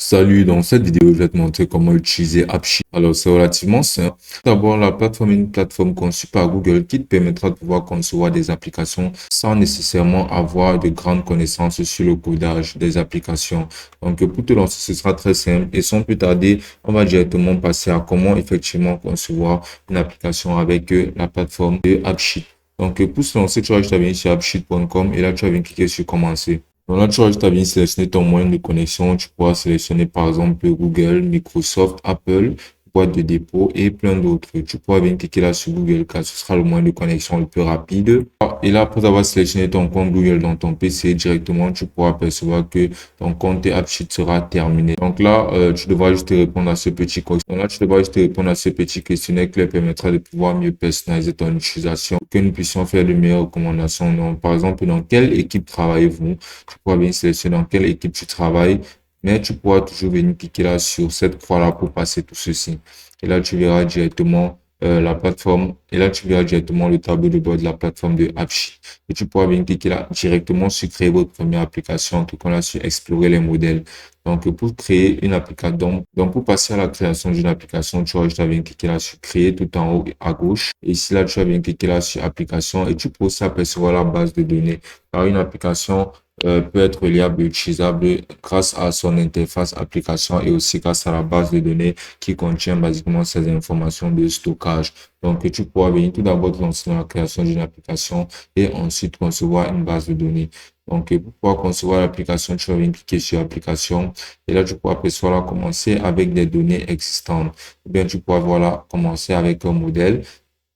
Salut, dans cette vidéo, je vais te montrer comment utiliser AppSheet. Alors, c'est relativement simple. D'abord, la plateforme est une plateforme conçue par Google qui te permettra de pouvoir concevoir des applications sans nécessairement avoir de grandes connaissances sur le codage des applications. Donc, pour te lancer, ce sera très simple et sans plus tarder, on va directement passer à comment effectivement concevoir une application avec la plateforme de AppSheet. Donc, pour se lancer, tu vas juste venir sur appsheet.com et là, tu vas venir cliquer sur commencer. Donc là, tu vas juste à bien sélectionner ton moyen de connexion. Tu pourras sélectionner par exemple Google, Microsoft, Apple, boîte de dépôt et plein d'autres. Tu pourras bien cliquer là sur Google car ce sera le moyen de connexion le plus rapide. Et là, après avoir sélectionné ton compte Google dans ton PC directement, tu pourras apercevoir que ton compte AppSheet sera terminé. Donc là, tu devras juste répondre à ce petit questionnaire. Donc là, tu devras juste répondre à ce petit questionnaire qui leur permettra de pouvoir mieux personnaliser ton utilisation, que nous puissions faire de meilleures recommandations. Donc, par exemple, dans quelle équipe travaillez-vous? Tu pourras bien sélectionner dans quelle équipe tu travailles, mais tu pourras toujours venir cliquer là sur cette croix-là pour passer tout ceci. Et là, tu verras directement la plateforme, et là, tu verras directement le tableau de bord de la plateforme de AppSheet. Et tu pourras venir cliquer là directement sur créer votre première application, en tout cas là sur explorer les modèles. Donc, pour créer une application, donc pour passer à la création d'une application, tu vas juste venir cliquer là sur créer tout en haut à gauche. Et ici, là, tu vas venir cliquer là sur application et tu peux aussi apercevoir la base de données. Car une application peut être reliable et utilisable grâce à son interface application et aussi grâce à la base de données qui contient basiquement ces informations de stockage. Donc, tu pourras venir tout d'abord te lancer dans la création d'une application et ensuite concevoir une base de données. Donc, pour pouvoir concevoir l'application, tu vas venir cliquer sur application et là, tu pourras soit commencer avec des données existantes ou bien tu pourras voilà, commencer avec un modèle.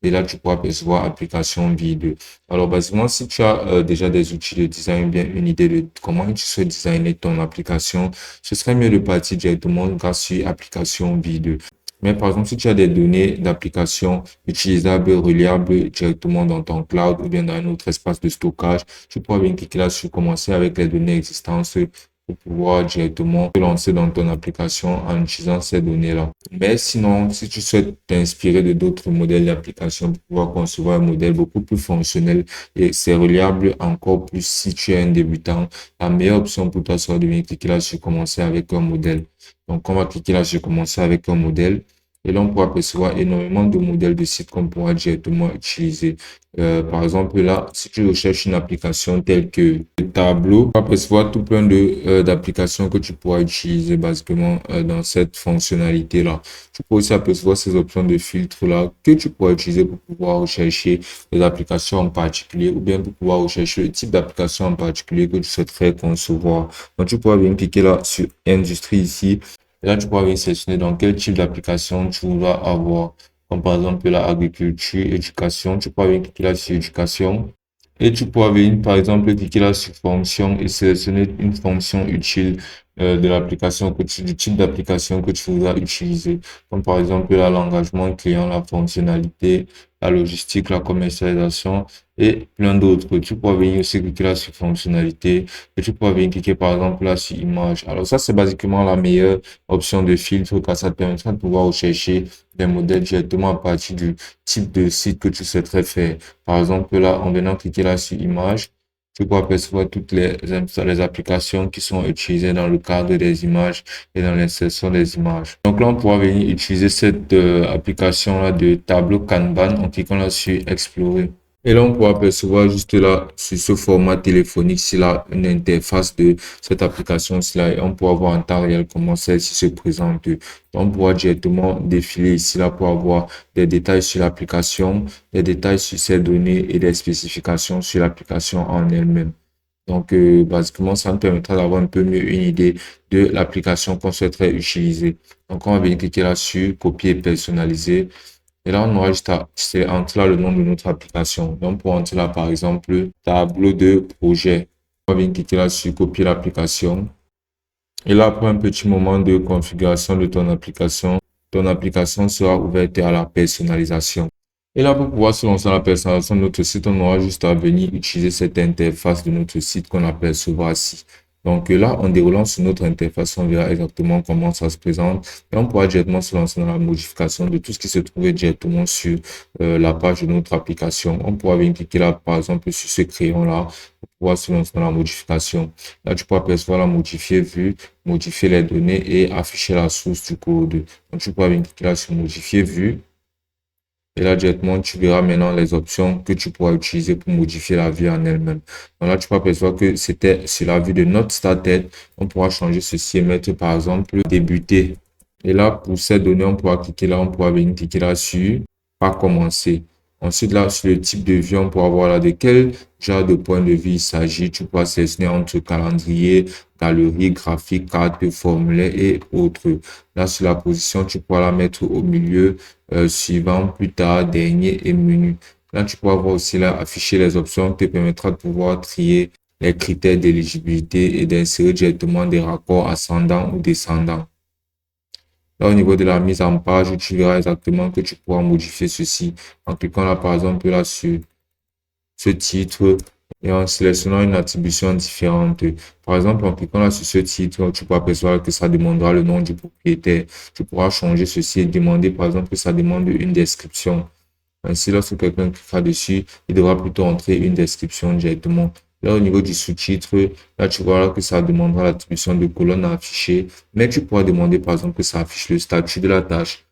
Et là, tu pourras percevoir application vide. Alors, basiquement, si tu as déjà des outils de design ou bien une idée de comment tu souhaites designer ton application, ce serait mieux de partir directement grâce sur application vide. Mais par exemple, si tu as des données d'application utilisables, reliables directement dans ton cloud ou bien dans un autre espace de stockage, tu pourras bien cliquer là sur commencer avec les données existantes pour pouvoir directement te lancer dans ton application en utilisant ces données-là. Mais sinon, si tu souhaites t'inspirer de d'autres modèles d'application pour pouvoir concevoir un modèle beaucoup plus fonctionnel et c'est reliable encore plus si tu es un débutant, la meilleure option pour toi sera de venir cliquer là sur commencer avec un modèle. Donc, on va cliquer là sur commencer avec un modèle. Et là, on pourra percevoir énormément de modèles de sites qu'on pourra directement utiliser. Par exemple, là, si tu recherches une application telle que Tableau, tu pourras percevoir tout plein d'applications que tu pourras utiliser basiquement dans cette fonctionnalité-là. Tu peux aussi apercevoir ces options de filtre-là que tu pourras utiliser pour pouvoir rechercher des applications en particulier ou bien pour pouvoir rechercher le type d'application en particulier que tu souhaiterais concevoir. Donc, tu pourras bien cliquer là sur Industrie ici. Et là, tu pourras venir sélectionner dans quel type d'application tu voudras avoir. Comme par exemple la agriculture, éducation. Tu pourras venir cliquer là sur éducation. Et tu pourras venir, par exemple, cliquer là sur fonction et sélectionner une fonction utile de l'application du type d'application que tu voudras utiliser. Comme par exemple là, l'engagement client, la fonctionnalité, la logistique, la commercialisation et plein d'autres. Tu pourras venir aussi cliquer là sur fonctionnalité et tu pourras venir cliquer par exemple là sur image. Alors ça, c'est basiquement la meilleure option de filtre car ça te permettra de pouvoir rechercher des modèles directement à partir du type de site que tu souhaiterais faire. Par exemple, là, en venant cliquer là sur image, tu pourras percevoir toutes les applications qui sont utilisées dans le cadre des images et dans l'insertion des images. Donc là, on pourra venir utiliser cette application-là de tableau Kanban en cliquant là sur Explorer. Et là, on pourra percevoir juste là, sur ce format téléphonique, c'est là une interface de cette application-là. Et on pourra voir en temps réel comment celle-ci se présente. On pourra directement défiler ici là pour avoir des détails sur l'application, des détails sur ses données et des spécifications sur l'application en elle-même. Donc, basiquement, ça nous permettra d'avoir un peu mieux une idée de l'application qu'on souhaiterait utiliser. Donc, on va venir cliquer là sur copier et personnaliser. Et là, on aura juste à entrer là le nom de notre application. Donc, pour entrer là, par exemple, tableau de projet. On va venir cliquer là sur copier l'application. Et là, après un petit moment de configuration de ton application sera ouverte à la personnalisation. Et là, pour pouvoir se lancer dans la personnalisation de notre site, on aura juste à venir utiliser cette interface de notre site qu'on apercevra ici. Donc là, en déroulant sur notre interface, on verra exactement comment ça se présente et on pourra directement se lancer dans la modification de tout ce qui se trouvait directement sur la page de notre application. On pourra venir cliquer là, par exemple, sur ce crayon-là pour pouvoir se lancer dans la modification. Là, tu pourras apercevoir la modifier vue, modifier les données et afficher la source du code. Donc, tu pourras venir cliquer là sur modifier vue. Et là, directement, tu verras maintenant les options que tu pourras utiliser pour modifier la vue en elle-même. Donc là, tu peux apercevoir que c'était sur la vue de notre started. On pourra changer ceci et mettre, par exemple, débuter. Et là, pour ces données, on pourra cliquer là, on pourra venir cliquer là sur pas commencer. Ensuite, là, sur le type de vue, on pourra voir là de quel genre de point de vue il s'agit. Tu pourras sélectionner entre calendrier, galerie, graphique, carte, formulaire et autres. Là, sur la position, tu pourras la mettre au milieu, suivant, plus tard, dernier et menu. Là, tu pourras voir aussi là, afficher les options qui te permettra de pouvoir trier les critères d'éligibilité et d'insérer directement des raccords ascendants ou descendants. Là, au niveau de la mise en page, tu verras exactement que tu pourras modifier ceci en cliquant là, par exemple, là sur ce titre et en sélectionnant une attribution différente. Par exemple, en cliquant là sur ce titre, tu pourras apercevoir que ça demandera le nom du propriétaire. Tu pourras changer ceci et demander, par exemple, que ça demande une description. Ainsi, lorsque quelqu'un cliquera dessus, il devra plutôt entrer une description directement. Là, au niveau du sous-titre, là, tu vois là que ça demandera l'attribution de colonne à afficher, mais tu pourras demander, par exemple, que ça affiche le statut de la tâche.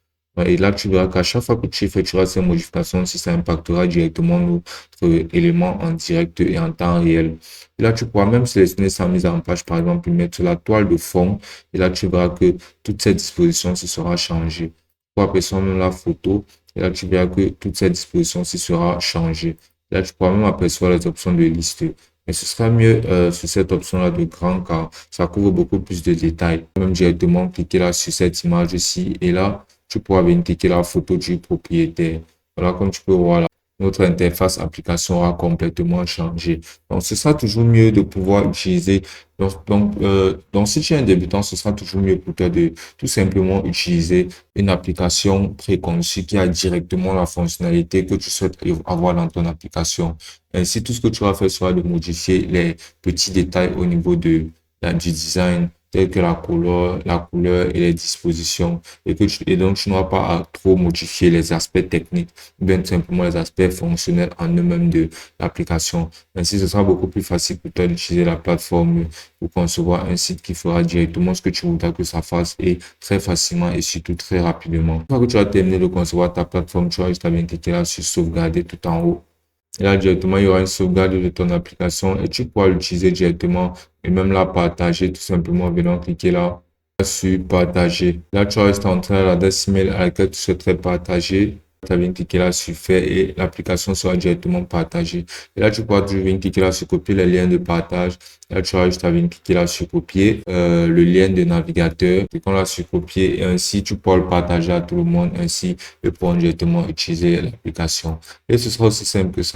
Et là, tu verras qu'à chaque fois que tu effectueras ces modifications, si ça impactera directement notre élément en direct et en temps réel. Et là, tu pourras même sélectionner sa mise en page, par exemple, mettre la toile de fond. Et là, tu verras que toute cette disposition se sera changée. Pour apprécier la photo, et là, tu verras que toute cette disposition ci sera changée. Là, tu pourras même apercevoir les options de liste. Mais ce sera mieux sur cette option-là de grand car ça couvre beaucoup plus de détails. Même directement cliquer là sur cette image-ci et là, tu pourras venir cliquer la photo du propriétaire. Voilà, comme tu peux voir là, notre interface application aura complètement changé. Donc, ce sera toujours mieux de pouvoir utiliser. Donc, si tu es un débutant, ce sera toujours mieux pour toi de tout simplement utiliser une application préconçue qui a directement la fonctionnalité que tu souhaites avoir dans ton application. Ainsi, tout ce que tu vas faire sera de modifier les petits détails au niveau du design, tels que la couleur et les dispositions, et donc tu n'auras pas à trop modifier les aspects techniques, ou bien tout simplement les aspects fonctionnels en eux-mêmes de l'application. Ainsi, ce sera beaucoup plus facile pour toi d'utiliser la plateforme pour concevoir un site qui fera directement ce que tu voudras que ça fasse et très facilement et surtout très rapidement. Une fois que tu as terminé de concevoir ta plateforme, tu vas juste à bien cliquer là sur sauvegarder tout en haut. Et là, directement, il y aura une sauvegarde de ton application et tu pourras l'utiliser directement et même la partager tout simplement en venant cliquer là sur partager. Là, tu vas rester entrer à l'adresse email à laquelle tu souhaiterais partager. Tu viens cliquer là sur faire et l'application sera directement partagée. Et là, tu pourras toujours venir cliquer là sur copier les liens de partage. Là, tu vas juste à venir cliquer là sur copier le lien de navigateur. Cliquons là sur copier et ainsi tu pourras le partager à tout le monde. Ainsi, ils pourront directement utiliser l'application. Et ce sera aussi simple que ça.